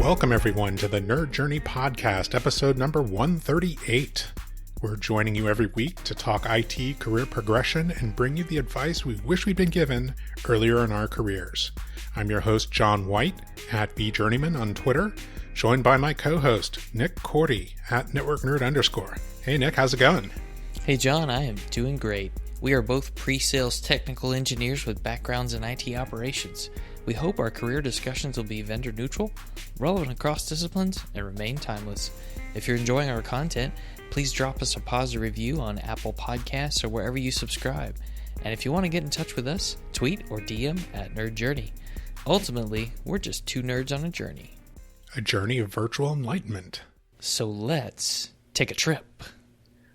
Welcome, everyone, to the Nerd Journey Podcast, episode number 138. We're joining you every week to talk IT career progression and bring you the advice we wish we'd been given earlier in our careers. I'm your host, John White, at BJourneyman on Twitter, joined by my co-host, Nick Cordy, at NetworkNerd_. Hey, Nick, how's it going? Hey, John, I am doing great. We are both pre-sales technical engineers with backgrounds in IT operations. We hope our career discussions will be vendor neutral, relevant across disciplines, and remain timeless. If you're enjoying our content, please drop us a positive review on Apple Podcasts or wherever you subscribe. And if you want to get in touch with us, tweet or DM at Nerd Journey. Ultimately, we're just two nerds on a journey. A journey of virtual enlightenment. So let's take a trip.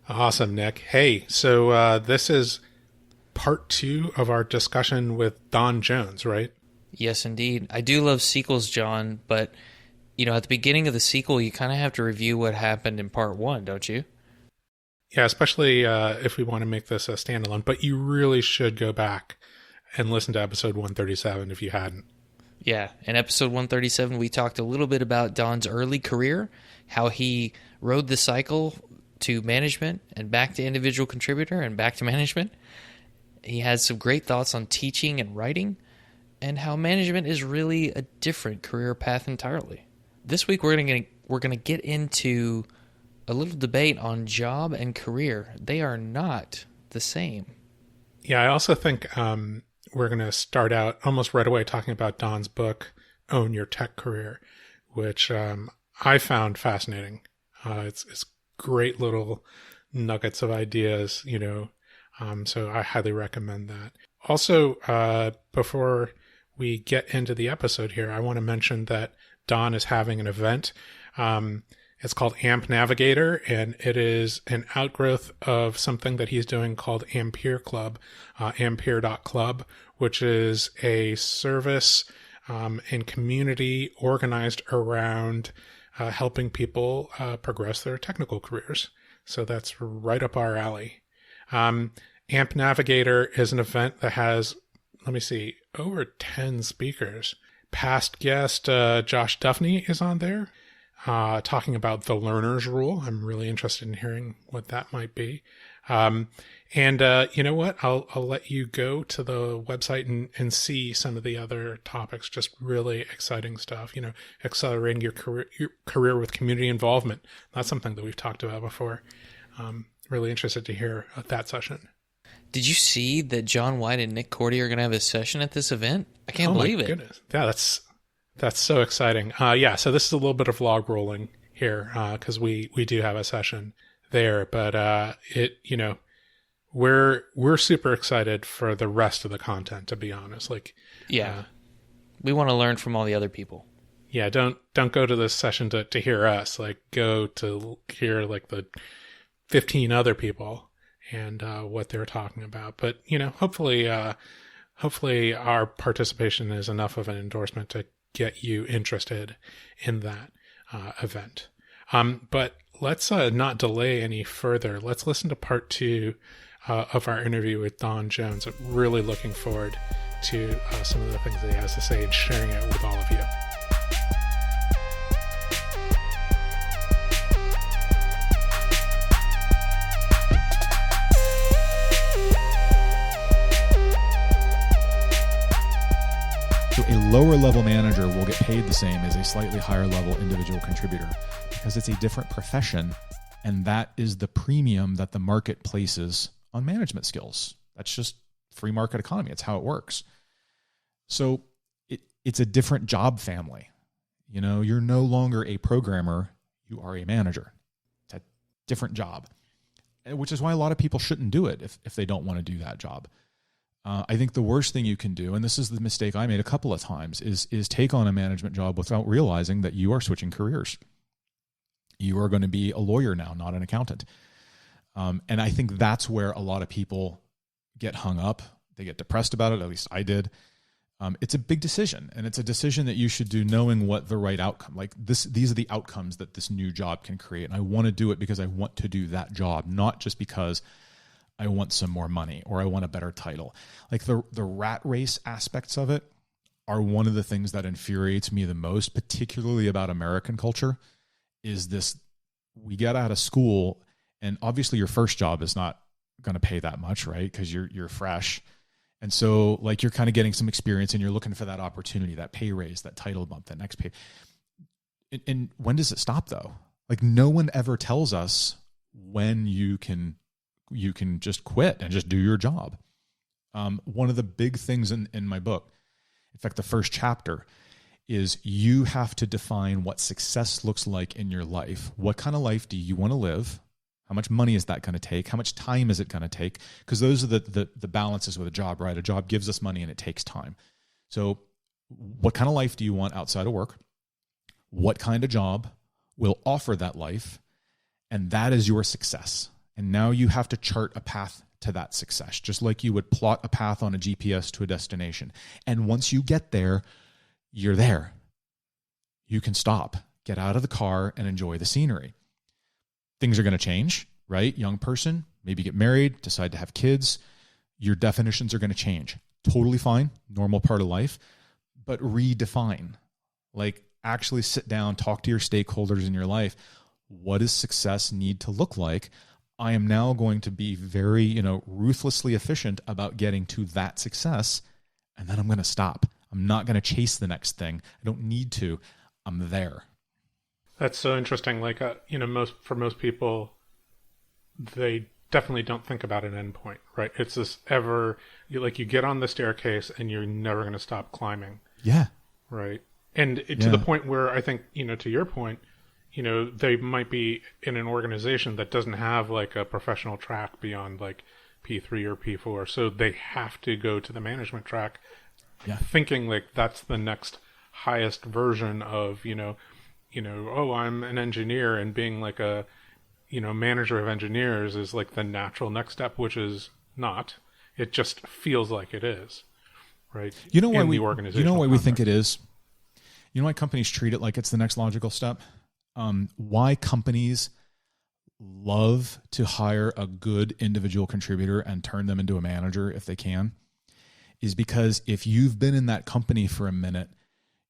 Awesome, Nick. Hey, so this is part 2 of our discussion with Don Jones, right? Yes, indeed. I do love sequels, John, but, you know, at the beginning of the sequel, you kind of have to review what happened in part 1, don't you? Yeah, especially if we want to make this a standalone, but you really should go back and listen to episode 137 if you hadn't. Yeah, in episode 137, we talked a little bit about Don's early career, how he rode the cycle to management and back to individual contributor and back to management. He had some great thoughts on teaching and writing, and how management is really a different career path entirely. This week we're gonna get into a little debate on job and career. They are not the same. Yeah, I also think we're going to start out almost right away talking about Don's book, Own Your Tech Career, which I found fascinating. It's great little nuggets of ideas, you know, so I highly recommend that. Also, before we get into the episode here, I want to mention that Don is having an event. It's called Amp Navigator, and it is an outgrowth of something that he's doing called Ampere Club, ampere.club, which is a service and community organized around helping people progress their technical careers. So that's right up our alley. Amp Navigator is an event that has, let me see, over 10 speakers. Past guest Josh Duffney is on there talking about the learner's rule. I'm really interested in hearing what that might be. And you know what? I'll let you go to the website and see some of the other topics. Just really exciting stuff. You know, accelerating your career with community involvement. That's something that we've talked about before. Really interested to hear that session. Did you see that John White and Nick Cordy are going to have a session at this event? I can't believe it. Goodness. Yeah, that's so exciting. Yeah, so this is a little bit of log rolling here because we do have a session there, but we're super excited for the rest of the content, to be honest. Like, yeah, we want to learn from all the other people. Yeah, don't go to this session to hear us. Like, go to hear like the 15 other people and what they're talking about. But, you know, hopefully our participation is enough of an endorsement to get you interested in that event. But let's not delay any further. Let's listen to part 2 of our interview with Don Jones. I'm really looking forward to some of the things that he has to say and sharing it with all of you. A lower level manager will get paid the same as a slightly higher level individual contributor because it's a different profession, and that is the premium that the market places on management skills. That's just free market economy. It's how it works. So it's a different job family. You know, you're no longer a programmer, you are a manager. It's a different job, which is why a lot of people shouldn't do it if they don't want to do that job. I think the worst thing you can do, and this is the mistake I made a couple of times, is take on a management job without realizing that you are switching careers. You are going to be a lawyer now, not an accountant. And I think that's where a lot of people get hung up. They get depressed about it. At least I did. It's a big decision, and it's a decision that you should do knowing what the right outcome, like these are the outcomes that this new job can create. And I want to do it because I want to do that job, not just because I want some more money or I want a better title. Like the rat race aspects of it are one of the things that infuriates me the most, particularly about American culture, is this: we get out of school, and obviously your first job is not going to pay that much, right? Because you're fresh. And so like you're kind of getting some experience and you're looking for that opportunity, that pay raise, that title bump, that next pay. And when does it stop though? Like no one ever tells us when you can just quit and just do your job. One of the big things in my book, in fact, the first chapter, is you have to define what success looks like in your life. What kind of life do you want to live? How much money is that going to take? How much time is it going to take? Because those are the balances with a job, right? A job gives us money and it takes time. So what kind of life do you want outside of work? What kind of job will offer that life? And that is your success. And now you have to chart a path to that success, just like you would plot a path on a GPS to a destination. And once you get there, you're there. You can stop, get out of the car, and enjoy the scenery. Things are going to change, right? Young person, maybe get married, decide to have kids. Your definitions are going to change. Totally fine, normal part of life, but redefine. Like actually sit down, talk to your stakeholders in your life. What does success need to look like? I am now going to be very, ruthlessly efficient about getting to that success, and then I'm going to stop. I'm not going to chase the next thing. I don't need to. I'm there. That's so interesting. Like, for most people, they definitely don't think about an endpoint, right? It's this you get on the staircase and you're never going to stop climbing. Yeah. Right. And to the point where I think, to your point, they might be in an organization that doesn't have like a professional track beyond like P3 or P4. So they have to go to the management track, thinking like that's the next highest version of, oh, I'm an engineer, and being like a, manager of engineers is like the natural next step, which is not. It just feels like it is, right? You know why we think it is? You know why companies treat it like it's the next logical step? Why companies love to hire a good individual contributor and turn them into a manager if they can is because if you've been in that company for a minute,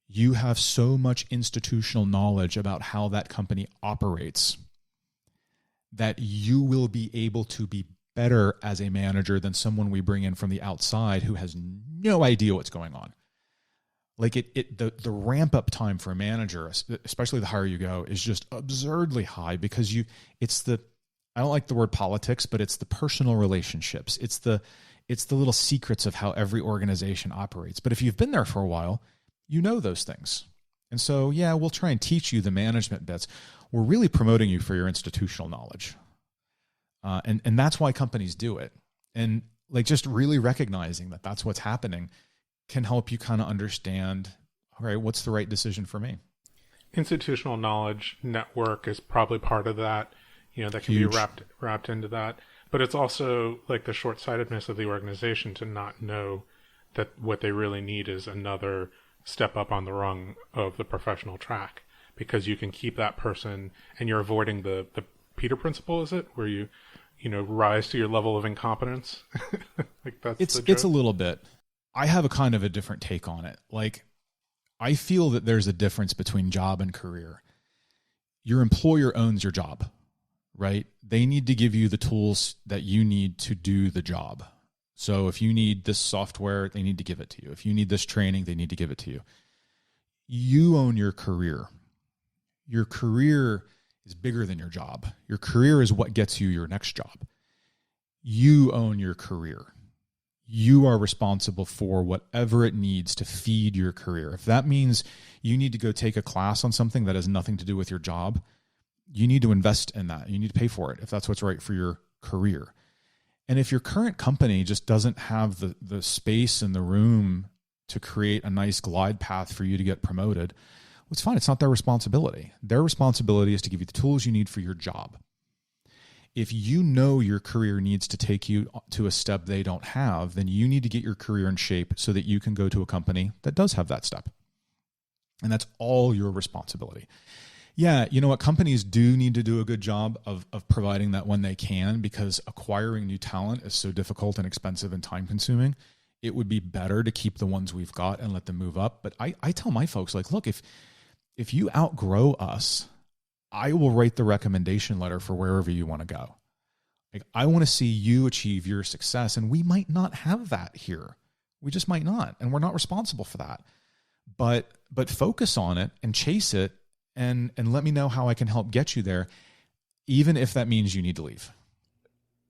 you have so much institutional knowledge about how that company operates that you will be able to be better as a manager than someone we bring in from the outside who has no idea what's going on. Like the ramp up time for a manager, especially the higher you go, is just absurdly high because I don't like the word politics, but it's the personal relationships. It's the little secrets of how every organization operates. But if you've been there for a while, you know those things. And so, we'll try and teach you the management bits. We're really promoting you for your institutional knowledge. And that's why companies do it. And like just really recognizing that that's what's happening can help you kind of understand, all right, what's the right decision for me? Institutional knowledge network is probably part of that, that can Huge. be wrapped into that. But it's also like the short-sightedness of the organization to not know that what they really need is another step up on the rung of the professional track, because you can keep that person and you're avoiding the Peter principle, is it? Where you rise to your level of incompetence. Like that's it's a little bit. I have a kind of a different take on it. Like, I feel that there's a difference between job and career. Your employer owns your job, right? They need to give you the tools that you need to do the job. So if you need this software, they need to give it to you. If you need this training, they need to give it to you. You own your career. Your career is bigger than your job. Your career is what gets you your next job. You own your career. You are responsible for whatever it needs to feed your career. If that means you need to go take a class on something that has nothing to do with your job, you need to invest in that. You need to pay for it if that's what's right for your career. And if your current company just doesn't have the space and the room to create a nice glide path for you to get promoted, well, it's fine. It's not their responsibility. Their responsibility is to give you the tools you need for your job. If you know your career needs to take you to a step they don't have, then you need to get your career in shape so that you can go to a company that does have that step. And that's all your responsibility. Yeah, you know what? Companies do need to do a good job of providing that when they can, because acquiring new talent is so difficult and expensive and time consuming. it would be better to keep the ones we've got and let them move up. But I tell my folks, like, look, if you outgrow us, I will write the recommendation letter for wherever you want to go. Like, I want to see you achieve your success, and we might not have that here. We just might not, and we're not responsible for that. But focus on it and chase it, and let me know how I can help get you there, even if that means you need to leave.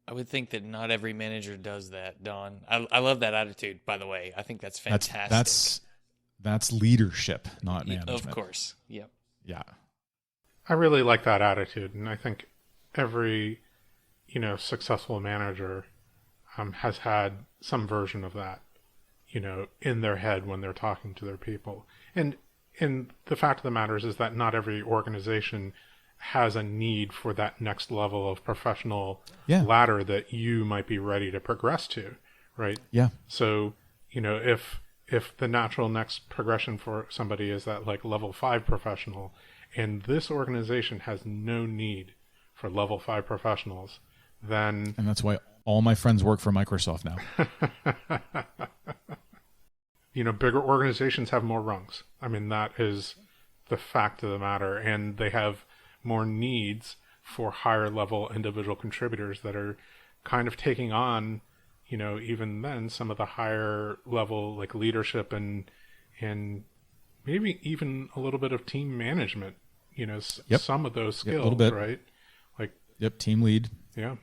I would think that not every manager does that, Don. I love that attitude, by the way. I think that's fantastic. That's leadership, not management. Of course. Yep. Yeah. I really like that attitude, and I think every successful manager has had some version of that, in their head when they're talking to their people. And the fact of the matter is that not every organization has a need for that next level of professional ladder that you might be ready to progress to, right? Yeah. So, if the natural next progression for somebody is that like level 5 professional, and this organization has no need for level 5 professionals, then... And that's why all my friends work for Microsoft now. Bigger organizations have more rungs. I mean, that is the fact of the matter. And they have more needs for higher level individual contributors that are kind of taking on, even then, some of the higher level like leadership and maybe even a little bit of team management, some of those skills, a little bit. Right? Team lead. Yeah.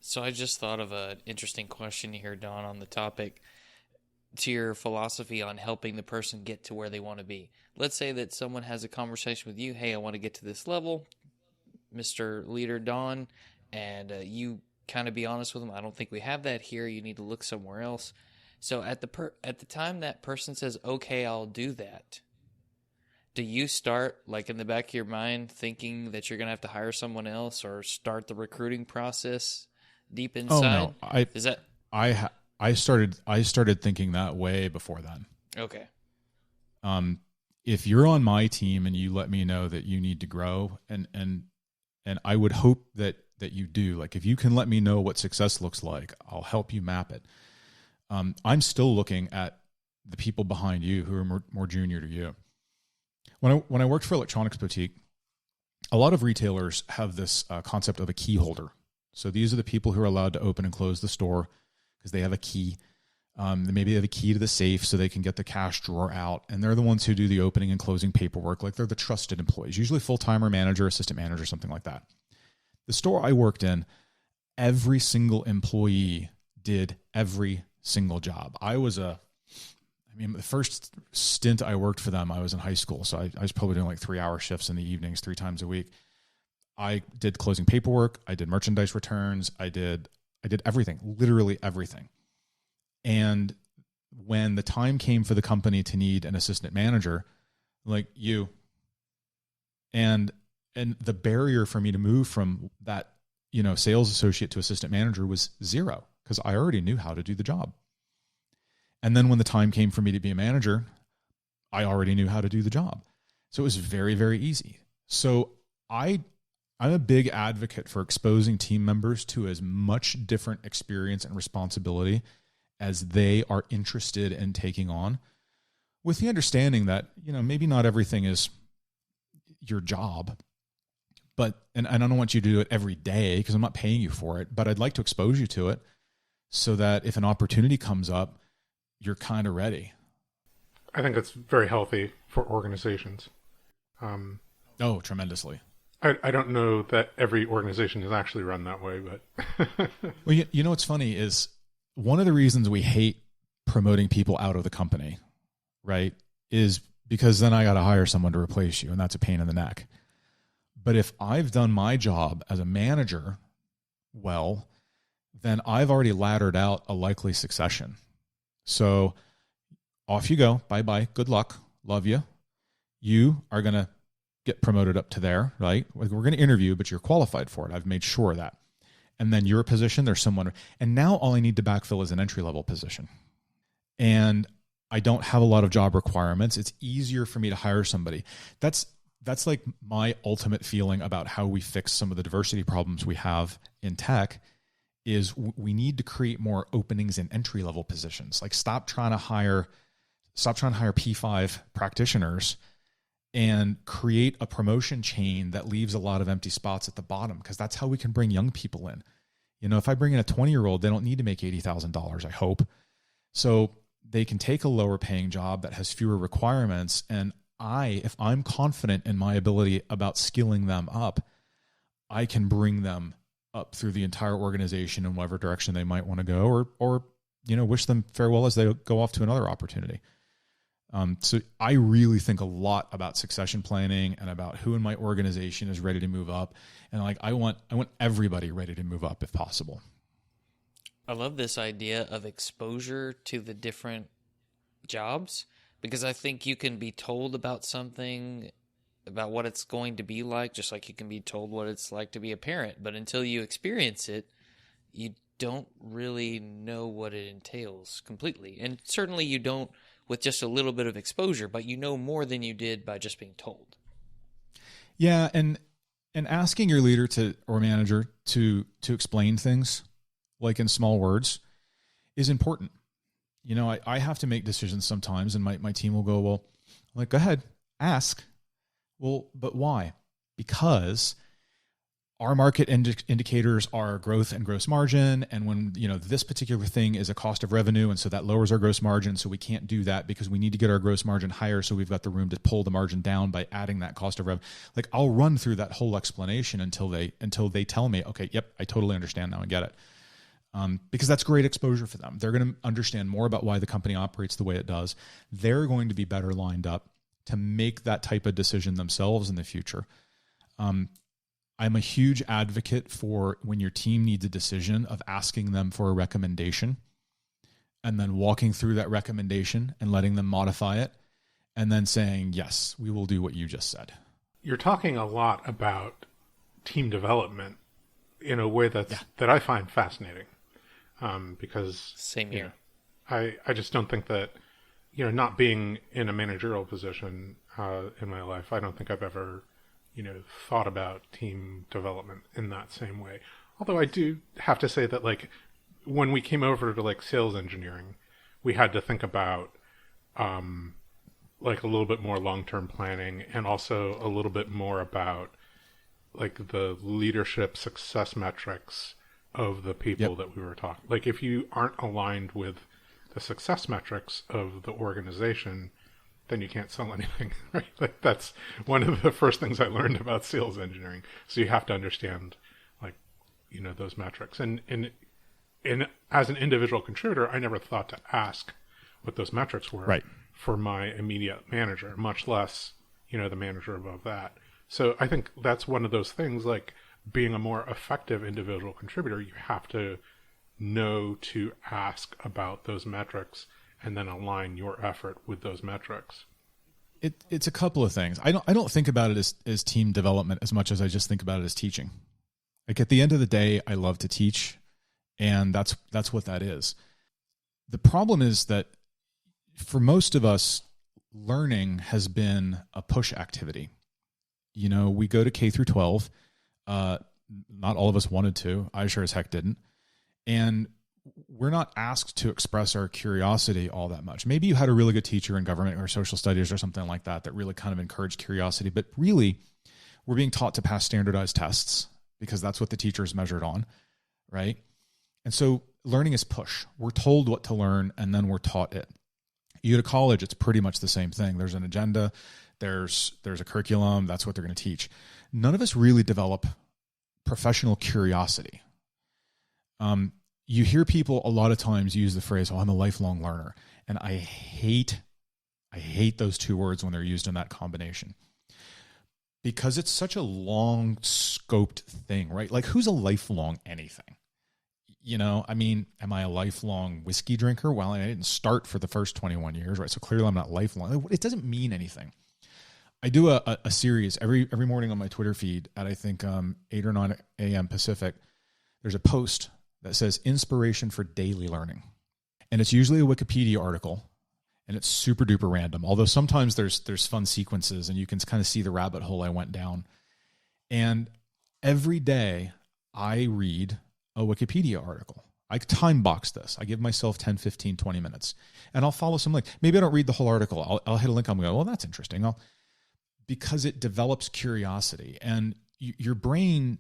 So I just thought of an interesting question here, Don, on the topic, to your philosophy on helping the person get to where they want to be. Let's say that someone has a conversation with you. Hey, I want to get to this level, Mr. Leader Don, and you kind of be honest with them. I don't think we have that here. You need to look somewhere else. So at the time that person says, okay, I'll do that, do you start, like in the back of your mind, thinking that you're going to have to hire someone else or start the recruiting process deep inside? Oh, no. I started thinking that way before then. Okay. If you're on my team and you let me know that you need to grow, and I would hope that you do, like if you can let me know what success looks like, I'll help you map it. I'm still looking at the people behind you who are more junior to you. When I worked for Electronics Boutique, a lot of retailers have this concept of a key holder. So these are the people who are allowed to open and close the store because they have a key. Maybe they have a key to the safe so they can get the cash drawer out. And they're the ones who do the opening and closing paperwork. Like they're the trusted employees, usually full-timer manager, assistant manager, something like that. The store I worked in, every single employee did every single job. The first stint I worked for them, I was in high school. So I was probably doing like 3-hour shifts in the evenings, 3 times a week. I did closing paperwork. I did merchandise returns. I did everything, literally everything. And when the time came for the company to need an assistant manager, like you, and the barrier for me to move from that, sales associate to assistant manager was 0 because I already knew how to do the job. And then when the time came for me to be a manager, I already knew how to do the job. So it was very, very easy. So I'm a big advocate for exposing team members to as much different experience and responsibility as they are interested in taking on, with the understanding that, maybe not everything is your job, and I don't want you to do it every day because I'm not paying you for it, but I'd like to expose you to it so that if an opportunity comes up, you're kind of ready. I think it's very healthy for organizations. Tremendously. I don't know that every organization is actually run that way, but... Well, what's funny is one of the reasons we hate promoting people out of the company, right, is because then I got to hire someone to replace you, and that's a pain in the neck. But if I've done my job as a manager well, then I've already laddered out a likely succession. So off you go. Bye-bye. Good luck. Love you. You are going to get promoted up to there, right? We're going to interview, but you're qualified for it. I've made sure of that. And then your position, there's someone. And now all I need to backfill is an entry-level position. And I don't have a lot of job requirements. It's easier for me to hire somebody. That's like my ultimate feeling about how we fix some of the diversity problems we have in tech is we need to create more openings in entry level positions. Like stop trying to hire P5 practitioners and create a promotion chain that leaves a lot of empty spots at the bottom, because that's how we can bring young people in. If I bring in a 20-year-old, they don't need to make $80,000, I hope. So they can take a lower paying job that has fewer requirements. And if I'm confident in my ability about skilling them up, I can bring them up through the entire organization in whatever direction they might want to go, or wish them farewell as they go off to another opportunity. So I really think a lot about succession planning and about who in my organization is ready to move up. And I want everybody ready to move up if possible. I love this idea of exposure to the different jobs, because I think you can be told about something, about what it's going to be like, just like you can be told what it's like to be a parent. But until you experience it, you don't really know what it entails completely. And certainly you don't with just a little bit of exposure, but you know more than you did by just being told. Yeah, and asking your leader or manager to explain things, like in small words, is important. I have to make decisions sometimes, and my team will go, well, go ahead, ask. Well, but why? Because our market indicators are growth and gross margin. And when, this particular thing is a cost of revenue, and so that lowers our gross margin. So we can't do that because we need to get our gross margin higher. So we've got the room to pull the margin down by adding that cost of revenue. I'll run through that whole explanation until they tell me, okay, yep, I totally understand now and get it. Because that's great exposure for them. They're going to understand more about why the company operates the way it does. They're going to be better lined up to make that type of decision themselves in the future. I'm a huge advocate for when your team needs a decision, of asking them for a recommendation and then walking through that recommendation and letting them modify it and then saying, yes, we will do what you just said. You're talking a lot about team development in a way that I find fascinating. Because same here. I just don't think that, not being in a managerial position in my life, I don't think I've ever thought about team development in that same way. Although I do have to say that, when we came over to sales engineering, we had to think about a little bit more long-term planning, and also a little bit more about the leadership success metrics of the people that we were talking. If you aren't aligned with the success metrics of the organization, then you can't sell anything, right? That's one of the first things I learned about sales engineering. So you have to understand, those metrics. And as an individual contributor, I never thought to ask what those metrics were for my immediate manager, much less, the manager above that. So I think that's one of those things, being a more effective individual contributor, you have to know to ask about those metrics and then align your effort with those metrics. It's a couple of things. I don't think about it as team development as much as I just think about it as teaching. At the end of the day, I love to teach, and that's what that is. The problem is that for most of us, learning has been a push activity. We go to K through 12. Not all of us wanted to. I sure as heck didn't. And we're not asked to express our curiosity all that much. Maybe you had a really good teacher in government or social studies or something like that really kind of encouraged curiosity. But really, we're being taught to pass standardized tests because that's what the teacher is measured on, right? And so learning is push. We're told what to learn, and then we're taught it. You go to college, it's pretty much the same thing. There's an agenda. There's a curriculum. That's what they're going to teach. None of us really develop professional curiosity. You hear people a lot of times use the phrase, I'm a lifelong learner. And I hate those two words when they're used in that combination. Because it's such a long scoped thing, right? Who's a lifelong anything? Am I a lifelong whiskey drinker? Well, I didn't start for the first 21 years, right? So clearly I'm not lifelong. It doesn't mean anything. I do a series every morning on my Twitter feed at, I think, 8 or 9 a.m. Pacific. There's a post that says inspiration for daily learning. And it's usually a Wikipedia article, and it's super duper random. Although sometimes there's fun sequences, and you can kind of see the rabbit hole I went down. And every day I read a Wikipedia article. I time box this. I give myself 10, 15, 20 minutes, and I'll follow some link. Maybe I don't read the whole article. I'll hit a link. I'm going, well, that's interesting. Because it develops curiosity, and your brain,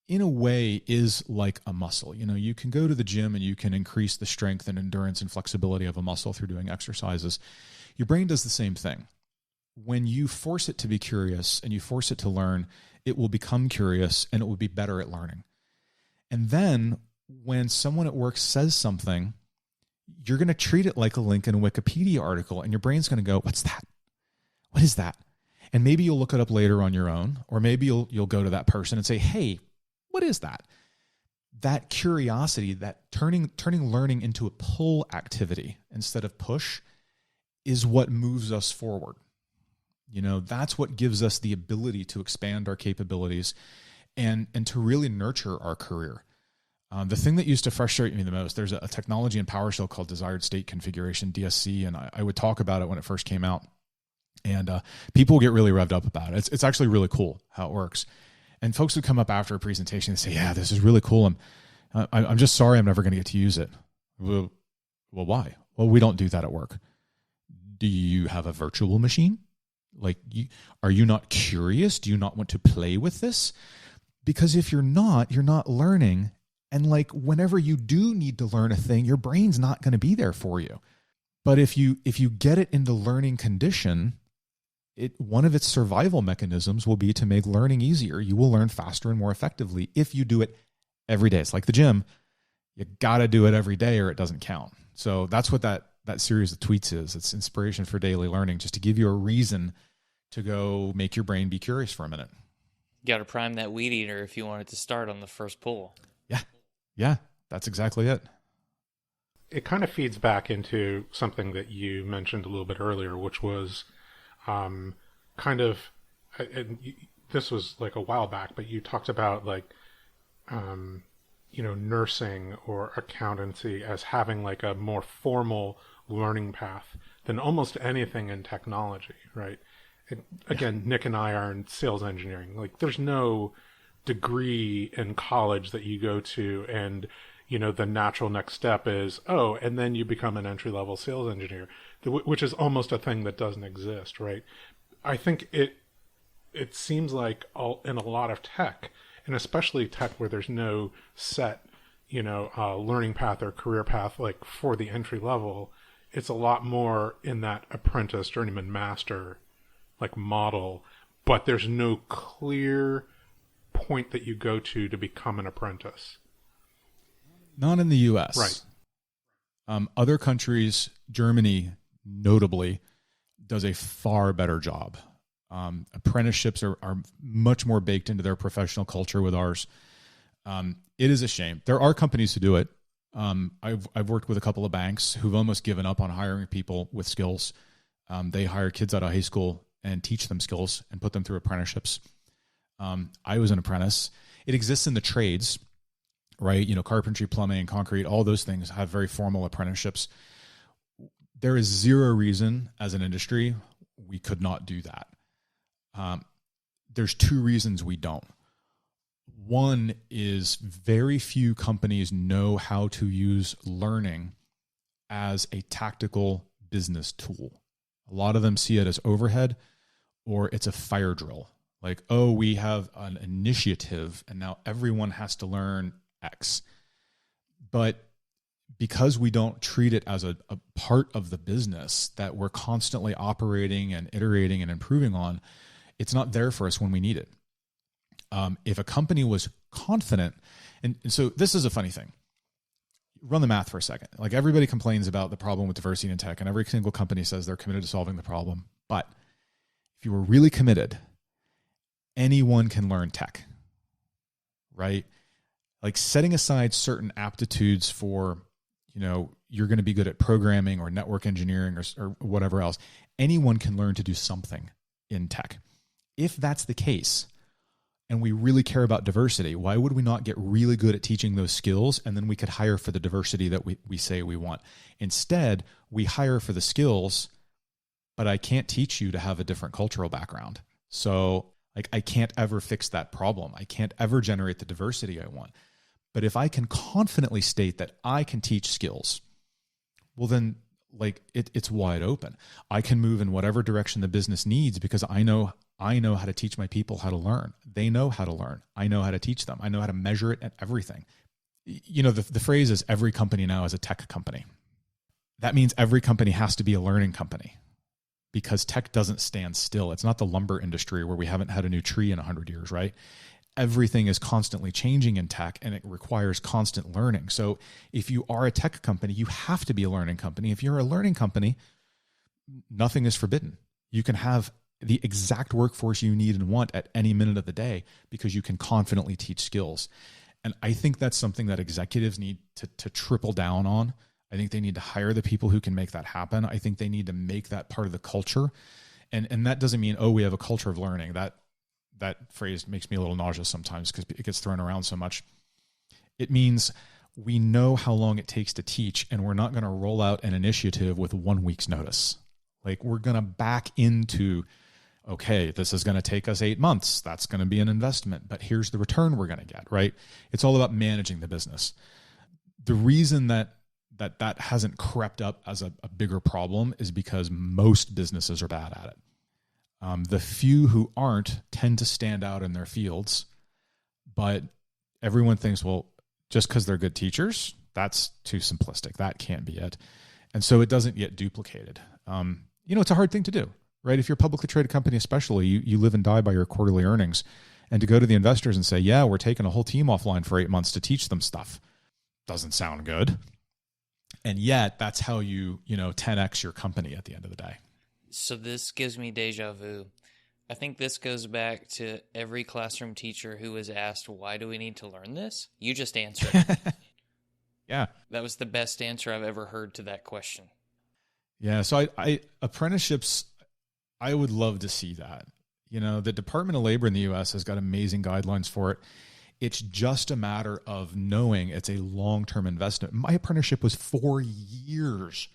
in a way, is like a muscle. You can go to the gym and you can increase the strength and endurance and flexibility of a muscle through doing exercises. Your brain does the same thing. When you force it to be curious and you force it to learn, it will become curious and it will be better at learning. And then when someone at work says something, you're going to treat it like a link in a Wikipedia article, and your brain's going to go, what's that? What is that? And maybe you'll look it up later on your own, or maybe you'll go to that person and say, hey, what is that? That curiosity, that turning learning into a pull activity instead of push, is what moves us forward. That's what gives us the ability to expand our capabilities and to really nurture our career. The thing that used to frustrate me the most, there's a technology in PowerShell called desired state configuration, DSC, and I would talk about it when it first came out. And people get really revved up about it. It's actually really cool how it works. And folks would come up after a presentation and say, yeah, this is really cool. I'm just sorry I'm never going to get to use it. Well, why? Well, we don't do that at work. Do you have a virtual machine? Are you not curious? Do you not want to play with this? Because if you're not learning. And whenever you do need to learn a thing, your brain's not going to be there for you. But if you get it into learning condition, one of its survival mechanisms will be to make learning easier. You will learn faster and more effectively if you do it every day. It's like the gym. You got to do it every day or it doesn't count. So that's what that series of tweets is. It's inspiration for daily learning, just to give you a reason to go make your brain be curious for a minute. You got to prime that weed eater if you want it to start on the first pull. Yeah, that's exactly it. It kind of feeds back into something that you mentioned a little bit earlier, which was this was like a while back, but you talked about nursing or accountancy as having like a more formal learning path than almost anything in technology, right? Again, Nick and I are in sales engineering. There's no degree in college that you go to and the natural next step is and then you become an entry-level sales engineer, which is almost a thing that doesn't exist, right? I think it seems like in a lot of tech, and especially tech where there's no set learning path or career path for the entry level, it's a lot more in that apprentice, journeyman, master model, but there's no clear point that you go to become an apprentice. Not in the U.S. Right. Other countries, Germany notably, does a far better job. Apprenticeships are much more baked into their professional culture with ours. It is a shame. There are companies who do it. I've worked with a couple of banks who've almost given up on hiring people with skills. They hire kids out of high school and teach them skills and put them through apprenticeships. I was an apprentice. It exists in the trades, right? Carpentry, plumbing, concrete, all those things have very formal apprenticeships. There is zero reason as an industry we could not do that. There's two reasons we don't. One is very few companies know how to use learning as a tactical business tool. A lot of them see it as overhead or it's a fire drill. We have an initiative and now everyone has to learn X. But because we don't treat it as a part of the business that we're constantly operating and iterating and improving on, it's not there for us when we need it. If a company was confident, and so this is a funny thing. Run the math for a second. Everybody complains about the problem with diversity in tech, and every single company says they're committed to solving the problem. But if you were really committed, anyone can learn tech, right? Setting aside certain aptitudes for, you're going to be good at programming or network engineering or whatever else. Anyone can learn to do something in tech. If that's the case, and we really care about diversity, why would we not get really good at teaching those skills and then we could hire for the diversity that we say we want? Instead, we hire for the skills, but I can't teach you to have a different cultural background. So I can't ever fix that problem. I can't ever generate the diversity I want. But if I can confidently state that I can teach skills, well then like it's wide open. I can move in whatever direction the business needs because I know how to teach my people how to learn. They know how to learn. I know how to teach them. I know how to measure it and everything. You know, the phrase is every company now is a tech company. That means every company has to be a learning company because tech doesn't stand still. It's not the lumber industry where we haven't had a new tree in 100 years, right? Everything is constantly changing in tech and it requires constant learning. So if you are a tech company, you have to be a learning company. If you're a learning company, nothing is forbidden. You can have the exact workforce you need and want at any minute of the day because you can confidently teach skills. And I think that's something that executives need to triple down on. I think they need to hire the people who can make that happen. I think they need to make that part of the culture. And that doesn't mean, oh, we have a culture of learning. That phrase makes me a little nauseous sometimes because it gets thrown around so much. It means we know how long it takes to teach, and we're not going to roll out an initiative with 1 week's notice. Like we're going to back into, okay, this is going to take us 8 months. That's going to be an investment, but here's the return we're going to get, right? It's all about managing the business. The reason that hasn't crept up as a bigger problem is because most businesses are bad at it. The few who aren't tend to stand out in their fields, but everyone thinks, well, just because they're good teachers, that's too simplistic. That can't be it. And so it doesn't get duplicated. It's a hard thing to do, right? If you're a publicly traded company, especially, you live and die by your quarterly earnings. And to go to the investors and say, yeah, we're taking a whole team offline for 8 months to teach them stuff, doesn't sound good. And yet that's how you 10x your company at the end of the day. So this gives me deja vu. I think this goes back to every classroom teacher who was asked, why do we need to learn this? You just answered. Yeah. That was the best answer I've ever heard to that question. Yeah. So I apprenticeships, I would love to see that. The Department of Labor in the US has got amazing guidelines for it. It's just a matter of knowing it's a long-term investment. My apprenticeship was 4 years,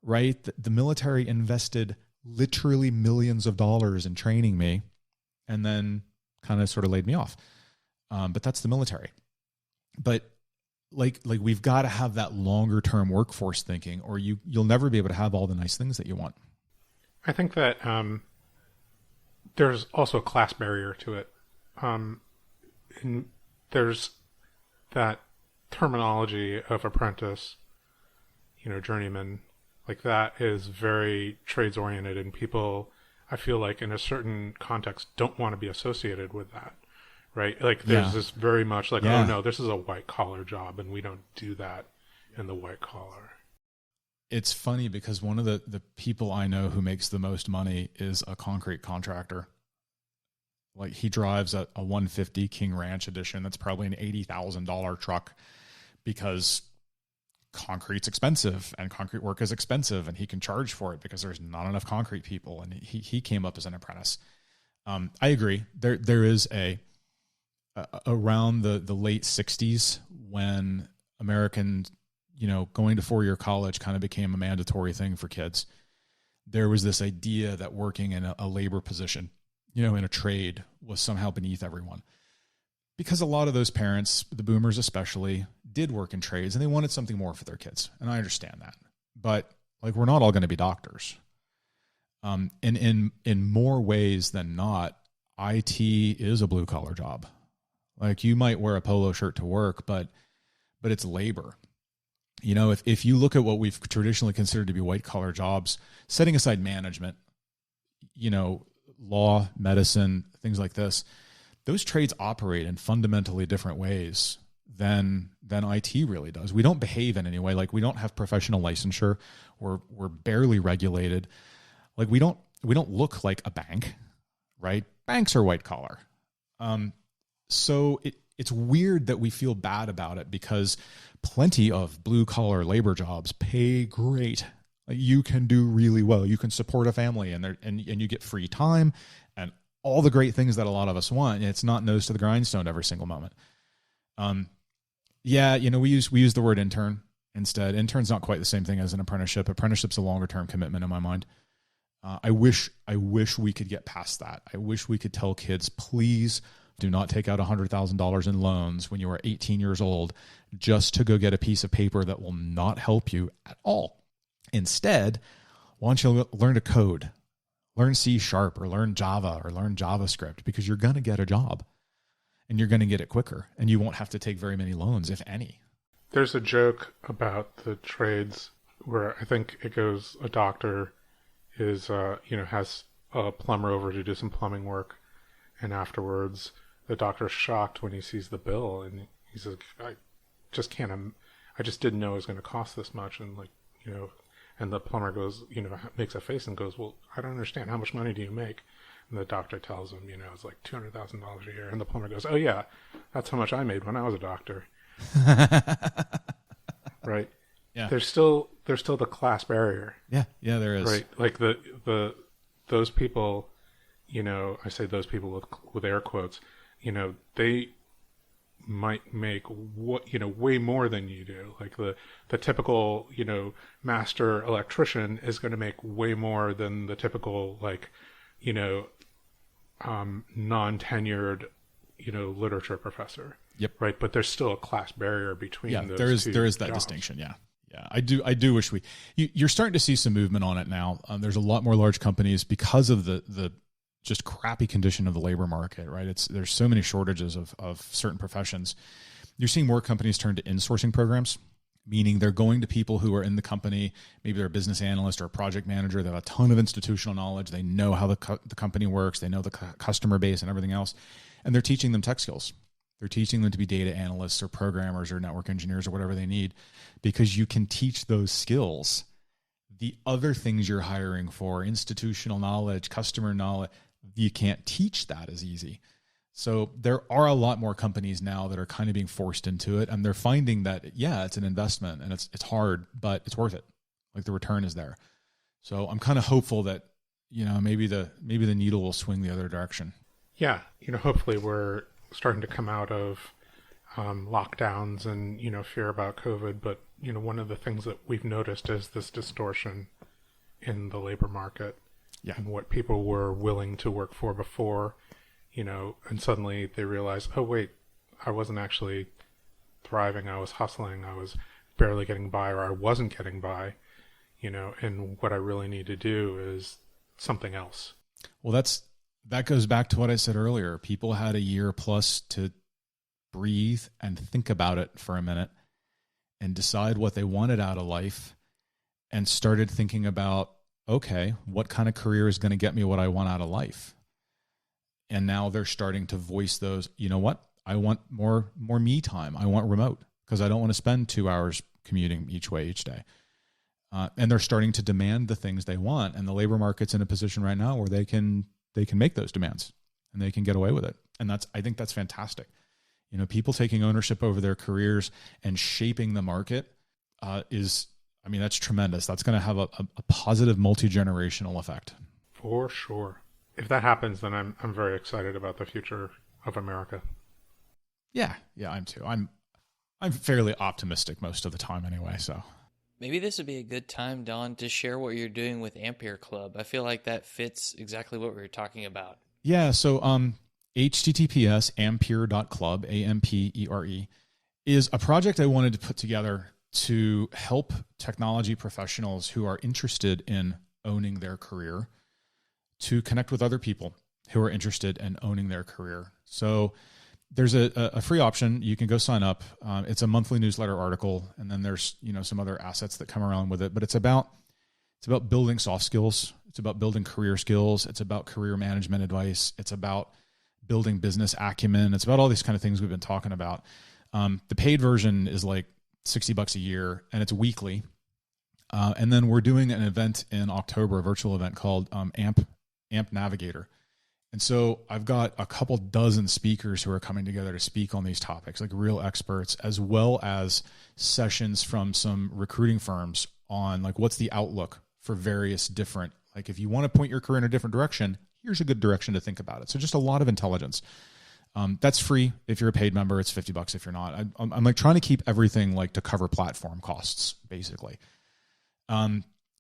right? The military invested literally millions of dollars in training me and then kind of sort of laid me off. But that's the military. But like we've got to have that longer-term workforce thinking, or you'll never be able to have all the nice things that you want. I think that there's also a class barrier to it. And there's that terminology of apprentice, journeyman, like that is very trades oriented, and people, I feel like in a certain context, don't want to be associated with that, right? Like there's this very much like, oh no, this is a white collar job and we don't do that in the white collar. It's funny because one of the people I know who makes the most money is a concrete contractor. Like he drives a 150 King Ranch edition. That's probably an $80,000 truck because concrete's expensive and concrete work is expensive and he can charge for it because there's not enough concrete people. And he came up as an apprentice. I agree. There is around the late 60s when American, going to 4-year college kind of became a mandatory thing for kids. There was this idea that working in a labor position, in a trade, was somehow beneath everyone. Because a lot of those parents, the boomers especially, did work in trades and they wanted something more for their kids. And I understand that. But we're not all going to be doctors. And in more ways than not, IT is a blue collar job. Like you might wear a polo shirt to work, but it's labor. If you look at what we've traditionally considered to be white collar jobs, setting aside management, law, medicine, things like this, those trades operate in fundamentally different ways than IT really does. We don't behave in any way. Like we don't have professional licensure. We're barely regulated. Like we don't look like a bank, right? Banks are white collar. So it's weird that we feel bad about it because plenty of blue collar labor jobs pay great. You can do really well. You can support a family and you get free time and all the great things that a lot of us want. It's not nose to the grindstone every single moment. We use the word intern instead. Intern's not quite the same thing as an apprenticeship. Apprenticeship's a longer term commitment in my mind. I wish we could get past that. I wish we could tell kids, please Do not take out $100,000 in loans when you are 18 years old just to go get a piece of paper that will not help you at all. Instead, why don't you learn to code? Learn C# or learn Java or learn JavaScript, because you're going to get a job and you're going to get it quicker and you won't have to take very many loans, if any. There's a joke about the trades where I think it goes, a doctor is, has a plumber over to do some plumbing work, and afterwards the doctor's shocked when he sees the bill, and he says, I just didn't know it was going to cost this much, and and the plumber goes, makes a face and goes, well, I don't understand, how much money do you make? And the doctor tells him, it's like $200,000 a year, and the plumber goes, oh yeah, that's how much I made when I was a doctor. Right? Yeah. There's still the class barrier. Yeah, there is. Right? Like those people, I say those people with air quotes, they might make way more than you do. Like the typical, master electrician is going to make way more than the typical, non-tenured, literature professor. Yep. Right. But there's still a class barrier between those two there is that jobs. distinction. Yeah. I do wish you're starting to see some movement on it now. There's a lot more large companies because of the just crappy condition of the labor market, right? There's so many shortages of certain professions. You're seeing more companies turn to insourcing programs, meaning they're going to people who are in the company. Maybe they're a business analyst or a project manager. They have a ton of institutional knowledge. They know how the company works. They know the customer base and everything else. And they're teaching them tech skills. They're teaching them to be data analysts or programmers or network engineers or whatever they need, because you can teach those skills. The other things you're hiring for, institutional knowledge, customer knowledge, you can't teach that as easy. So there are a lot more companies now that are kind of being forced into it, and they're finding that, yeah, it's an investment and it's hard, but it's worth it. Like the return is there. So I'm kind of hopeful that, maybe the needle will swing the other direction. Yeah. Hopefully we're starting to come out of lockdowns and, fear about COVID. But, one of the things that we've noticed is this distortion in the labor market. Yeah. And what people were willing to work for before, and suddenly they realize, oh, wait, I wasn't actually thriving. I was hustling. I was barely getting by, or I wasn't getting by, and what I really need to do is something else. Well, that goes back to what I said earlier. People had a year plus to breathe and think about it for a minute and decide what they wanted out of life, and started thinking about, okay, what kind of career is going to get me what I want out of life? And now they're starting to voice those, what? I want more me time. I want remote, because I don't want to spend 2 hours commuting each way each day. And they're starting to demand the things they want. And the labor market's in a position right now where they can make those demands and they can get away with it. And I think that's fantastic. People taking ownership over their careers and shaping the market that's tremendous. That's going to have a positive multi-generational effect. For sure. If that happens, then I'm very excited about the future of America. Yeah, I'm too. I'm fairly optimistic most of the time anyway, so. Maybe this would be a good time, Don, to share what you're doing with Ampere Club. I feel like that fits exactly what we were talking about. Yeah, so https ampere.club, AMPERE, is a project I wanted to put together to help technology professionals who are interested in owning their career to connect with other people who are interested in owning their career. So there's a free option. You can go sign up. It's a monthly newsletter article, and then there's some other assets that come around with it. But it's about building soft skills. It's about building career skills. It's about career management advice. It's about building business acumen. It's about all these kind of things we've been talking about. The paid version is like $60 a year, and it's weekly. And then we're doing an event in October, a virtual event called Amp Navigator. And so I've got a couple dozen speakers who are coming together to speak on these topics, like real experts, as well as sessions from some recruiting firms on like what's the outlook for various different, like if you want to point your career in a different direction, here's a good direction to think about it. So just a lot of intelligence. That's free. If you're a paid member, it's $50 if you're not. I'm like trying to keep everything like to cover platform costs, basically.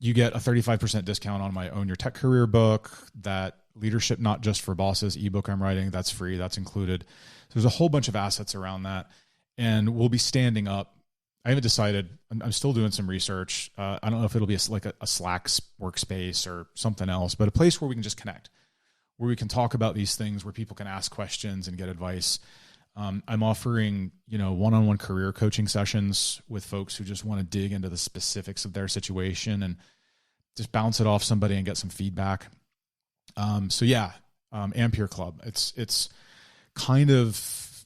You get a 35% discount on my Own Your Tech Career book, that Leadership Not Just for Bosses ebook I'm writing. That's free. That's included. So there's a whole bunch of assets around that. And we'll be standing up. I haven't decided. I'm still doing some research. I don't know if it'll be like a Slack workspace or something else, but a place where we can just connect, where we can talk about these things, where people can ask questions and get advice. I'm offering, one-on-one career coaching sessions with folks who just want to dig into the specifics of their situation and just bounce it off somebody and get some feedback. Ampere Club. It's kind of,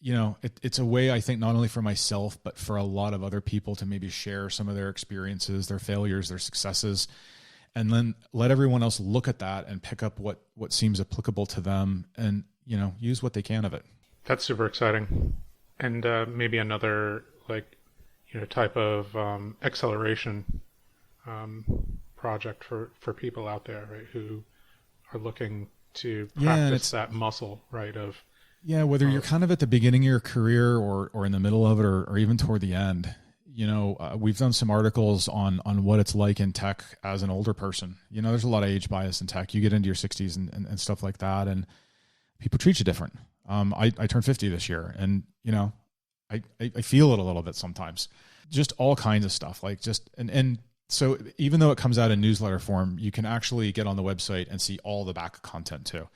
it's a way, I think, not only for myself, but for a lot of other people to maybe share some of their experiences, their failures, their successes, and then let everyone else look at that and pick up what seems applicable to them and, use what they can of it. That's super exciting. And maybe another type of acceleration project for people out there, right, who are looking to practice that muscle, right, of whether you're kind of at the beginning of your career or in the middle of it or even toward the end. We've done some articles on what it's like in tech as an older person. There's a lot of age bias in tech. You get into your 60s and stuff like that, and people treat you different. I turned 50 this year, and I feel it a little bit sometimes. Just all kinds of stuff, and so even though it comes out in newsletter form, you can actually get on the website and see all the back content too.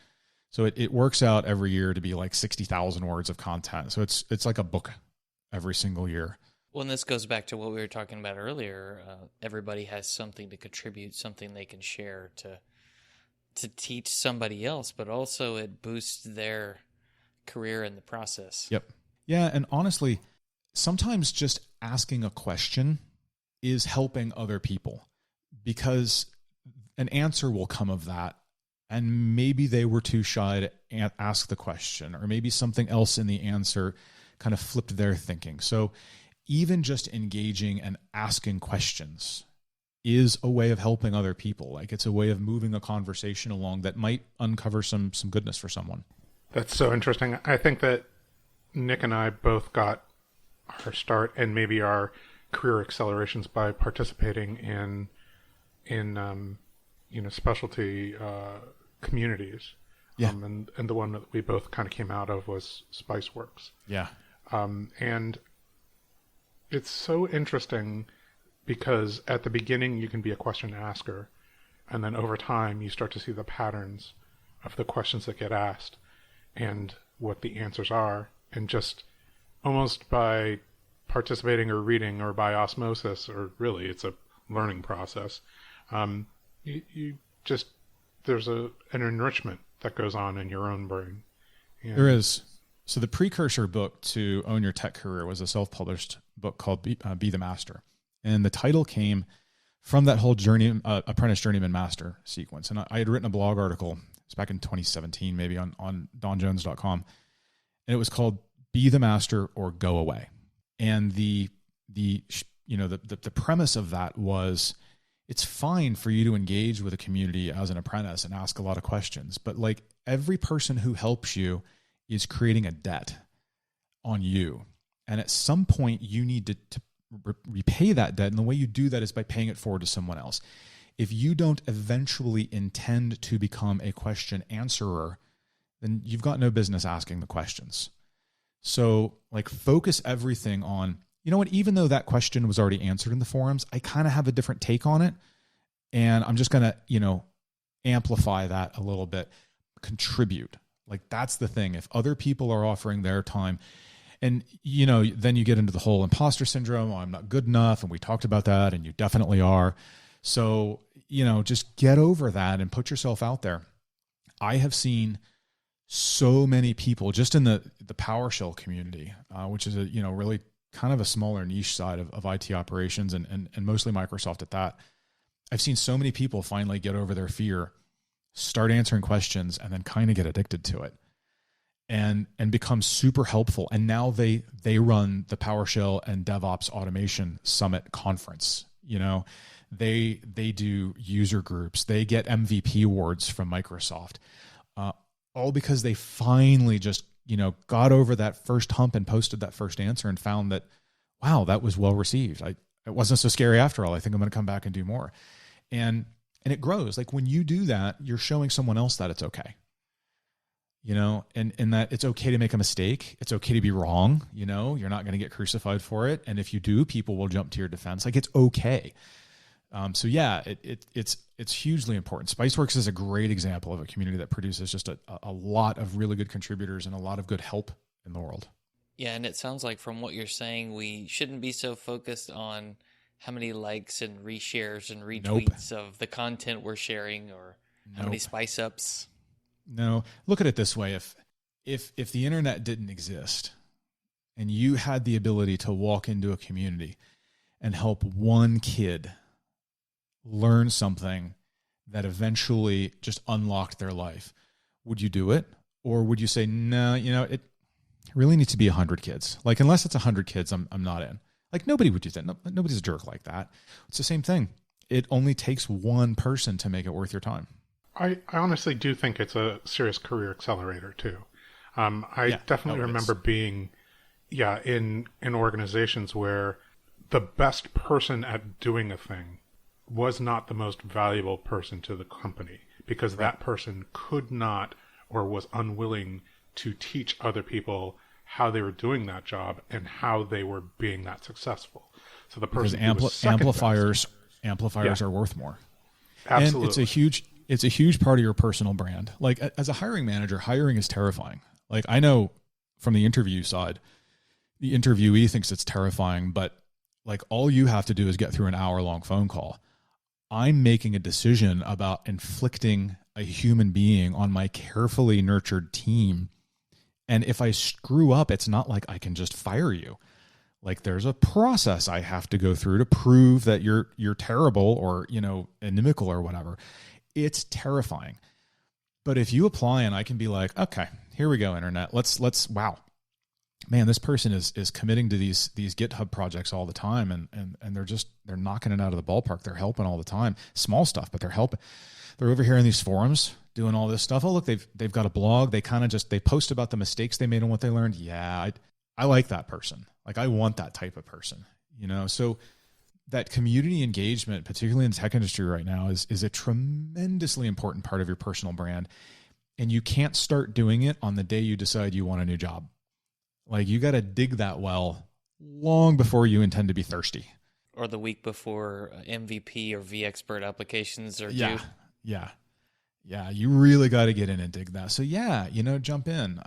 So it works out every year to be like 60,000 words of content. So it's like a book every single year. Well, and this goes back to what we were talking about earlier. Everybody has something to contribute, something they can share to teach somebody else, but also it boosts their career in the process. Yep. Yeah, and honestly, sometimes just asking a question is helping other people, because an answer will come of that, and maybe they were too shy to ask the question, or maybe something else in the answer kind of flipped their thinking. So even just engaging and asking questions is a way of helping other people. It's a way of moving a conversation along that might uncover some goodness for someone. That's so interesting. I think that Nick and I both got our start and maybe our career accelerations by participating in specialty communities. Yeah. And the one that we both kind of came out of was Spiceworks. Yeah. And it's so interesting because at the beginning you can be a question asker, and then over time you start to see the patterns of the questions that get asked and what the answers are, and just almost by participating or reading or by osmosis, or really it's a learning process, you just, there's an enrichment that goes on in your own brain. And there is. So the precursor book to Own Your Tech Career was a self-published book called Be the Master. And the title came from that whole Apprentice Journeyman Master sequence. And I had written a blog article, it's back in 2017, maybe on donjones.com. And it was called Be the Master or Go Away. And the premise of that was, it's fine for you to engage with a community as an apprentice and ask a lot of questions, but every person who helps you is creating a debt on you. And at some point you need to repay that debt. And the way you do that is by paying it forward to someone else. If you don't eventually intend to become a question answerer, then you've got no business asking the questions. So focus everything on, even though that question was already answered in the forums, I kind of have a different take on it. And I'm just going to, amplify that a little bit, contribute. That's the thing. If other people are offering their time, and, then you get into the whole imposter syndrome. Oh, I'm not good enough. And we talked about that, and you definitely are. So, just get over that and put yourself out there. I have seen so many people just in the PowerShell community, which is a, really kind of a smaller niche side of IT operations and mostly Microsoft at that. I've seen so many people finally get over their fear, start answering questions, and then kind of get addicted to it and become super helpful. And now they run the PowerShell and DevOps Automation Summit conference. They do user groups. They get MVP awards from Microsoft, all because they finally just, got over that first hump and posted that first answer and found that, wow, that was well received. it wasn't so scary after all. I think I'm going to come back and do more. And it grows. Like when you do that, you're showing someone else that it's okay. And that it's okay to make a mistake. It's okay to be wrong. You're not going to get crucified for it. And if you do, people will jump to your defense. Like it's okay. So yeah, it's hugely important. Spiceworks is a great example of a community that produces just a lot of really good contributors and a lot of good help in the world. Yeah, and it sounds like from what you're saying, we shouldn't be so focused on how many likes and reshares and retweets of the content we're sharing, or how many spice ups. No, look at it this way. If the internet didn't exist and you had the ability to walk into a community and help one kid learn something that eventually just unlocked their life, would you do it? Or would you say, no, it really needs to be 100 kids. Like, unless it's 100 kids, I'm not in. Like, nobody would do that. Nobody's a jerk like that. It's the same thing. It only takes one person to make it worth your time. I honestly do think it's a serious career accelerator too. I definitely remember being, in organizations where the best person at doing a thing was not the most valuable person to the company, because that person could not or was unwilling to teach other people how they were doing that job and how they were being that successful. So the person amplifiers are worth more. Absolutely. And it's a huge part of your personal brand. Like, as a hiring manager, hiring is terrifying. Like, I know from the interview side, the interviewee thinks it's terrifying, but like, all you have to do is get through an hour-long phone call. I'm making a decision about inflicting a human being on my carefully nurtured team. And if I screw up, it's not like I can just fire you. Like, there's a process I have to go through to prove that you're terrible or, inimical or whatever. It's terrifying. But if you apply and I can be like, okay, here we go, internet. Let's wow. Man, this person is committing to these GitHub projects all the time, and they're knocking it out of the ballpark. They're helping all the time. Small stuff, but they're helping. They're over here in these forums doing all this stuff. Oh, look, they've got a blog. They kind of they post about the mistakes they made and what they learned. Yeah, I like that person. Like, I want that type of person, So that community engagement, particularly in the tech industry right now, is a tremendously important part of your personal brand. And you can't start doing it on the day you decide you want a new job. Like, you got to dig that well long before you intend to be thirsty. Or the week before MVP or vExpert applications are due. Yeah. You really got to get in and dig that. So jump in.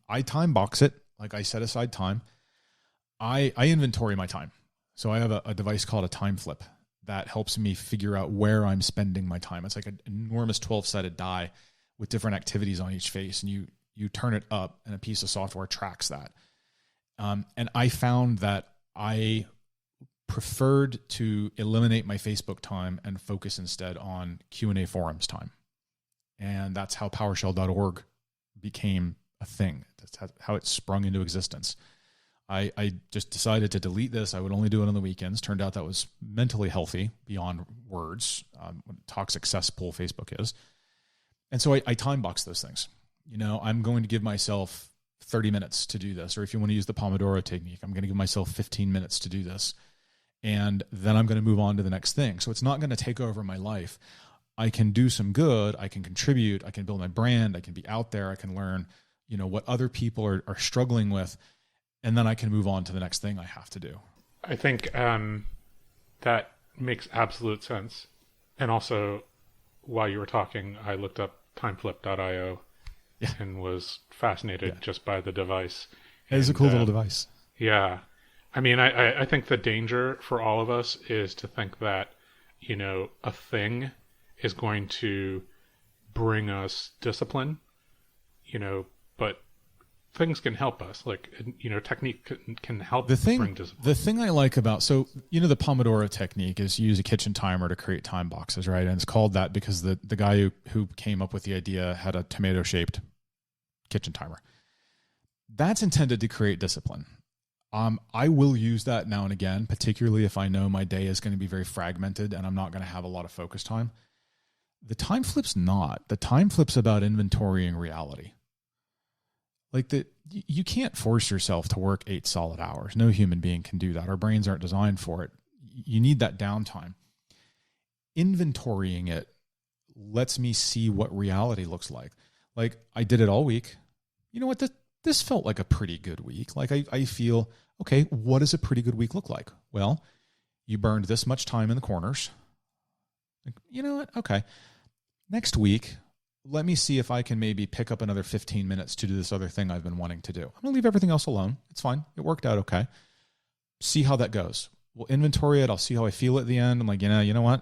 I time box it. Like, I set aside time. I inventory my time. So I have a device called a time flip that helps me figure out where I'm spending my time. It's like an enormous 12-sided die with different activities on each face, and you turn it up, and a piece of software tracks that. And I found that I preferred to eliminate my Facebook time and focus instead on Q&A forums time. And that's how PowerShell.org became a thing. That's how it sprung into existence. I just decided to delete this. I would only do it on the weekends. Turned out that was mentally healthy beyond words, what a toxic cesspool Facebook is. And so I time box those things. I'm going to give myself 30 minutes to do this. Or if you want to use the Pomodoro technique, I'm going to give myself 15 minutes to do this. And then I'm going to move on to the next thing. So it's not going to take over my life. I can do some good. I can contribute. I can build my brand. I can be out there. I can learn, what other people are struggling with. And then I can move on to the next thing I have to do. I think that makes absolute sense. And also, while you were talking, I looked up timeflip.io and was fascinated just by the device. It is a cool little device. Yeah. I mean, I think the danger for all of us is to think that, a thing is going to bring us discipline, but things can help us. Like, technique can help bring discipline. The thing I like about, the Pomodoro technique is you use a kitchen timer to create time boxes, right? And it's called that because the guy who came up with the idea had a tomato-shaped kitchen timer. That's intended to create discipline. I will use that now and again, particularly if I know my day is going to be very fragmented and I'm not going to have a lot of focus time. The time flip's not. The time flip's about inventorying reality. Like, you can't force yourself to work 8 solid hours. No human being can do that. Our brains aren't designed for it. you need that downtime. Inventorying it lets me see what reality looks like. Like, I did it all week. You know what? This felt like a pretty good week. Like, I feel, okay, what does a pretty good week look like? Well, you burned this much time in the corners. Like, you know what? Okay. Next week, let me see if I can maybe pick up another 15 minutes to do this other thing I've been wanting to do. I'm going to leave everything else alone. It's fine. It worked out okay. See how that goes. We'll inventory it. I'll see how I feel at the end. I'm like, you know what?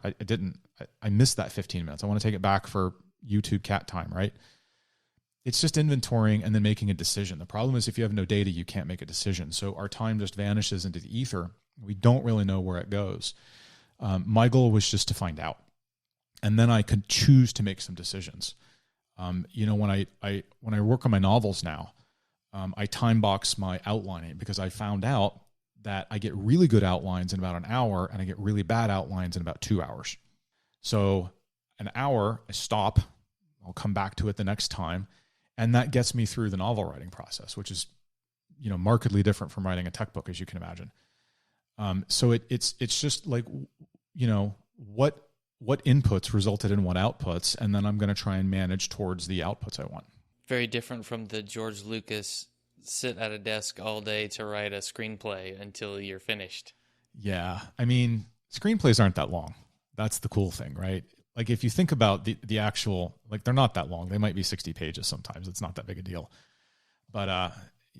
I missed that 15 minutes. I want to take it back for YouTube cat time, right? It's just inventorying and then making a decision. The problem is if you have no data, you can't make a decision. So our time just vanishes into the ether. We don't really know where it goes. My goal was just to find out. And then I could choose to make some decisions. When I work on my novels now, I time box my outlining because I found out that I get really good outlines in about an hour and I get really bad outlines in about 2 hours. So an hour, I stop, I'll come back to it the next time. And that gets me through the novel writing process, which is, markedly different from writing a tech book, as you can imagine. So it's just like, what inputs resulted in what outputs, and then I'm going to try and manage towards the outputs I want. Very different from the George Lucas sit at a desk all day to write a screenplay until you're finished. Yeah. I mean, screenplays aren't that long. That's the cool thing, right? Like, if you think about the actual, like, they're not that long. They might be 60 pages sometimes. It's not that big a deal. But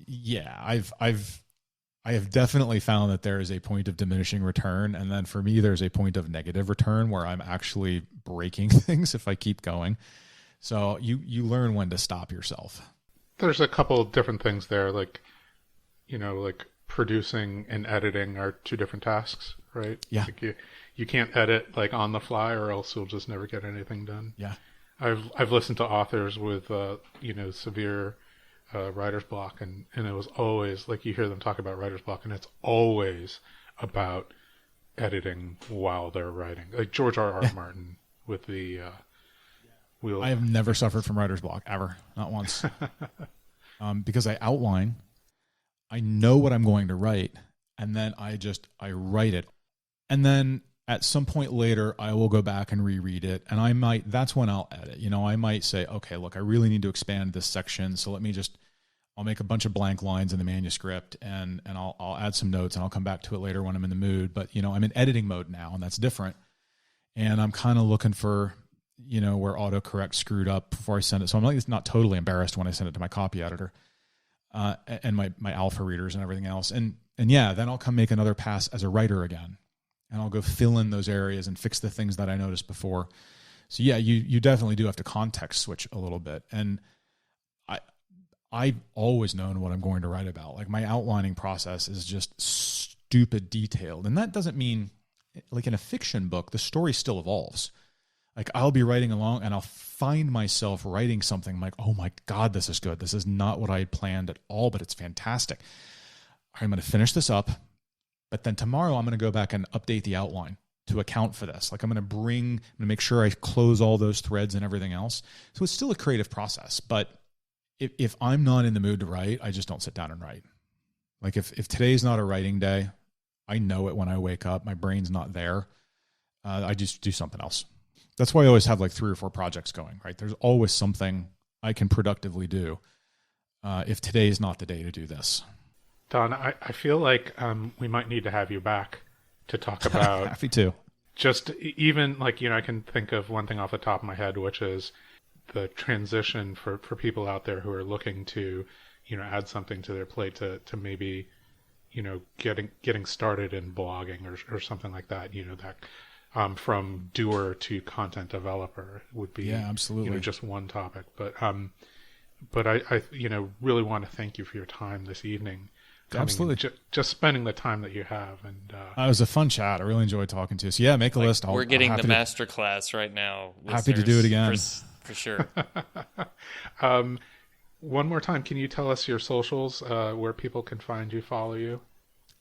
yeah, I have definitely found that there is a point of diminishing return. And then for me, there's a point of negative return where I'm actually breaking things if I keep going. So you learn when to stop yourself. There's a couple of different things there. Like, like producing and editing are two different tasks, right? Yeah. Like you can't edit like on the fly or else you'll just never get anything done. Yeah. I've listened to authors with, severe writer's block, and it was always like you hear them talk about writer's block, and it's always about editing while they're writing. Like George R.R. Martin with the wheel. I have never suffered from writer's block ever, not once, because I outline, I know what I'm going to write, and then I write it, and then at some point later, I will go back and reread it, and that's when I'll edit. I might say, okay, look, I really need to expand this section, so I'll make a bunch of blank lines in the manuscript, and I'll add some notes, and I'll come back to it later when I'm in the mood. But, I'm in editing mode now, and that's different. And I'm kind of looking for, where autocorrect screwed up before I send it. So I'm not totally embarrassed when I send it to my copy editor and my alpha readers and everything else. And yeah, then I'll come make another pass as a writer again. And I'll go fill in those areas and fix the things that I noticed before. So yeah, you definitely do have to context switch a little bit. And I've always known what I'm going to write about. Like, my outlining process is just stupid detailed. And that doesn't mean, like in a fiction book, the story still evolves. Like, I'll be writing along and I'll find myself writing something like, oh my God, this is good. This is not what I had planned at all, but it's fantastic. All right, I'm going to finish this up. But then tomorrow I'm going to go back and update the outline to account for this. Like, I'm going to make sure I close all those threads and everything else. So it's still a creative process. But if I'm not in the mood to write, I just don't sit down and write. Like, if today's not a writing day, I know it when I wake up. My brain's not there. I just do something else. That's why I always have like 3 or 4 projects going, right? There's always something I can productively do if today's not the day to do this. Don, I feel like we might need to have you back to talk about... Happy to. Just even like, I can think of one thing off the top of my head, which is the transition for people out there who are looking to, add something to their plate to maybe, getting started in blogging or something like that, that from doer to content developer would be, absolutely. Just one topic. But I really want to thank you for your time this evening. Absolutely. Just spending the time that you have. And it was a fun chat. I really enjoyed talking to you. So yeah, make a list. We're getting the master class right now. Happy to do it again. For sure. One more time, can you tell us your socials, where people can find you, follow you?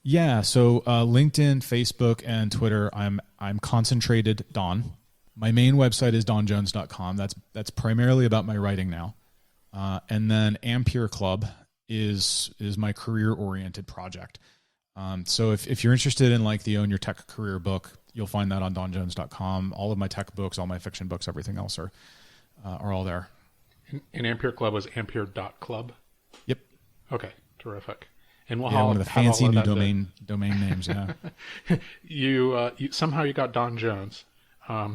Yeah, so LinkedIn, Facebook, and Twitter, I'm Concentrated Don. My main website is donjones.com. That's primarily about my writing now. And then Ampere Club is my career-oriented project. So if you're interested in like the Own Your Tech Career book, you'll find that on donjones.com. All of my tech books, all my fiction books, everything else are all there. And Ampere Club was ampere.club? Yep. Okay, terrific. And we'll one of the fancy new domain names. Yeah. You somehow you got Don Jones. I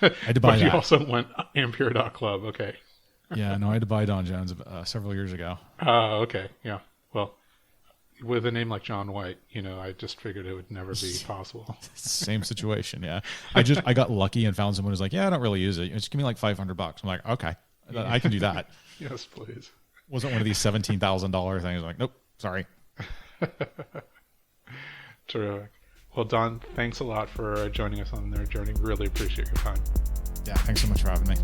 had to buy but that. You also went ampere.club. Okay. Yeah, no, I had to buy Don Jones several years ago. Oh, okay. Yeah. Well, with a name like John White, I just figured it would never be possible. Same situation. Yeah. I got lucky and found someone who's like, yeah, I don't really use it. Just give me like $500. I'm like, okay, I can do that. Yes, please. Wasn't one of these $17,000 things. I'm like, nope, sorry. Terrific. Well, Don, thanks a lot for joining us on their journey. Really appreciate your time. Yeah, thanks so much for having me.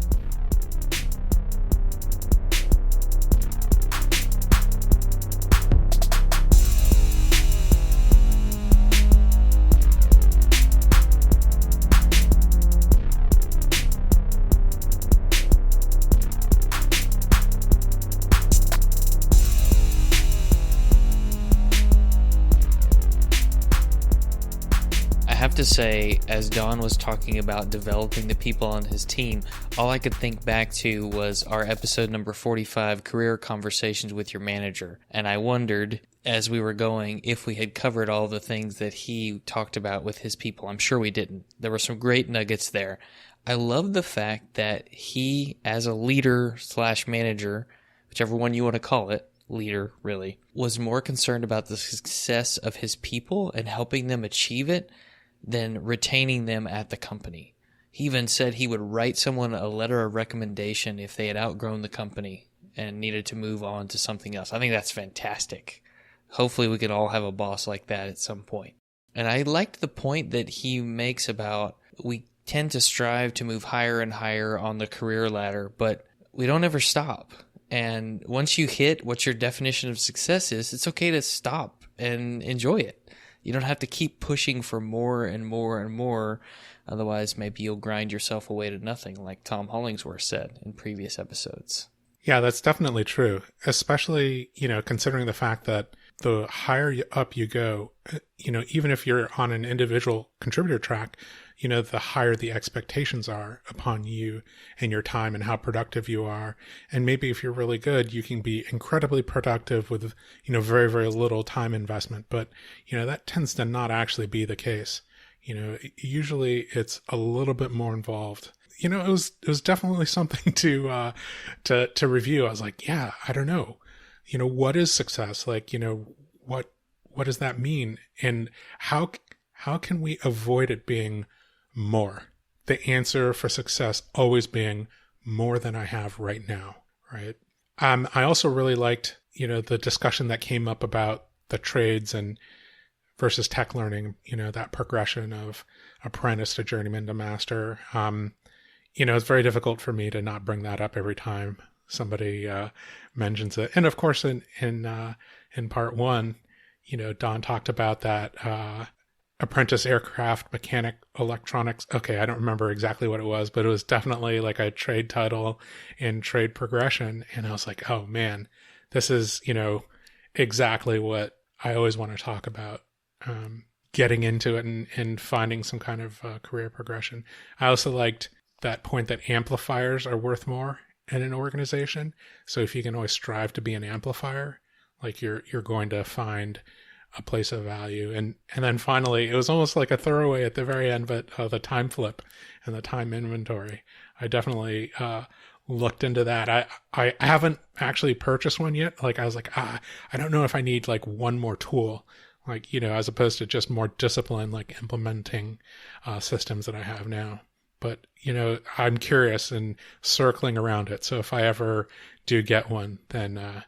To say, as Don was talking about developing the people on his team, all I could think back to was our episode number 45, Career Conversations with Your Manager. And I wondered, as we were going, if we had covered all the things that he talked about with his people. I'm sure we didn't. There were some great nuggets there. I love the fact that he, as a leader / manager, whichever one you want to call it, leader really, was more concerned about the success of his people and helping them achieve it than retaining them at the company. He even said he would write someone a letter of recommendation if they had outgrown the company and needed to move on to something else. I think that's fantastic. Hopefully we could all have a boss like that at some point. And I liked the point that he makes about we tend to strive to move higher and higher on the career ladder, but we don't ever stop. And once you hit what your definition of success is, it's okay to stop and enjoy it. You don't have to keep pushing for more and more and more. Otherwise, maybe you'll grind yourself away to nothing, like Tom Hollingsworth said in previous episodes. Yeah, that's definitely true, especially, considering the fact that the higher up you go, even if you're on an individual contributor track, the higher the expectations are upon you and your time and how productive you are. And maybe if you're really good, you can be incredibly productive with, very, very little time investment. But, that tends to not actually be the case. Usually it's a little bit more involved. It was definitely something to review. I was like, yeah, I don't know. What is success? Like, what does that mean? And how can we avoid it being more? The answer for success always being more than I have right now, right? I also really liked, the discussion that came up about the trades and versus tech learning, that progression of apprentice to journeyman to master. It's very difficult for me to not bring that up every time somebody mentions it. And of course, in part one, Don talked about that apprentice aircraft mechanic electronics. Okay, I don't remember exactly what it was, but it was definitely like a trade title and trade progression. And I was like, oh man, this is, exactly what I always want to talk about. Getting into it and finding some kind of career progression. I also liked that point that amplifiers are worth more in an organization. So if you can always strive to be an amplifier, like you're going to find a place of value. And then finally, it was almost like a throwaway at the very end, but the time flip and the time inventory. I definitely looked into that. I haven't actually purchased one yet. Like I was like, I don't know if I need like one more tool, like, as opposed to just more discipline, like implementing systems that I have now. But, I'm curious and circling around it. So if I ever do get one, then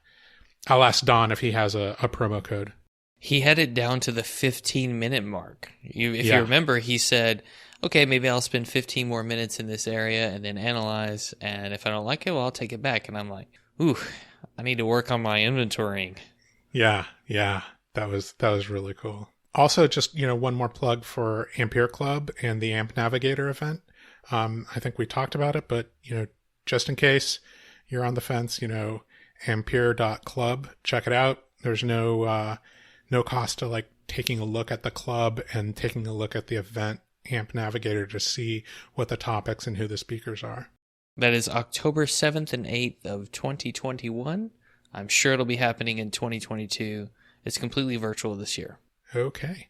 I'll ask Don if he has a promo code. He had it down to the 15-minute mark. If you remember, he said, okay, maybe I'll spend 15 more minutes in this area and then analyze. And if I don't like it, well, I'll take it back. And I'm like, ooh, I need to work on my inventorying. Yeah. That was really cool. Also, just, one more plug for Ampere Club and the Amp Navigator event. I think we talked about it, but, just in case you're on the fence, ampere.club, check it out. There's no cost to like taking a look at the club and taking a look at the event Amp Navigator to see what the topics and who the speakers are. That is October 7th and 8th of 2021. I'm sure it'll be happening in 2022. It's completely virtual this year. Okay.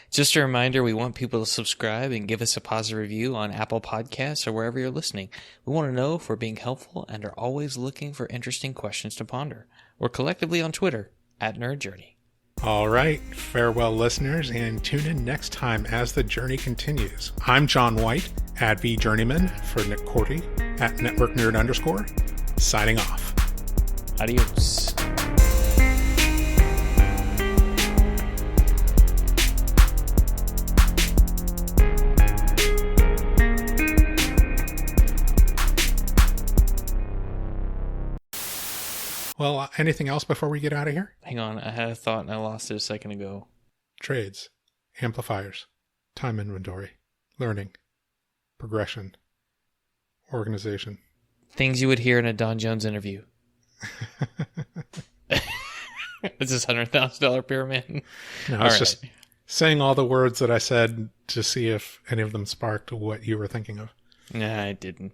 Just a reminder, we want people to subscribe and give us a positive review on Apple Podcasts or wherever you're listening. We want to know if we're being helpful and are always looking for interesting questions to ponder. We're collectively on Twitter @NerdJourney. All right. Farewell, listeners, and tune in next time as the journey continues. I'm John White, AdV Journeyman, for Nick Corti @NetworkNerd_, signing off. Adios. Well, anything else before we get out of here? Hang on, I had a thought and I lost it a second ago. Trades, amplifiers, time inventory, learning, progression, organization. Things you would hear in a Don Jones interview. Is this $100,000 pyramid? No, it's just saying all the words that I said to see if any of them sparked what you were thinking of. Nah, I didn't.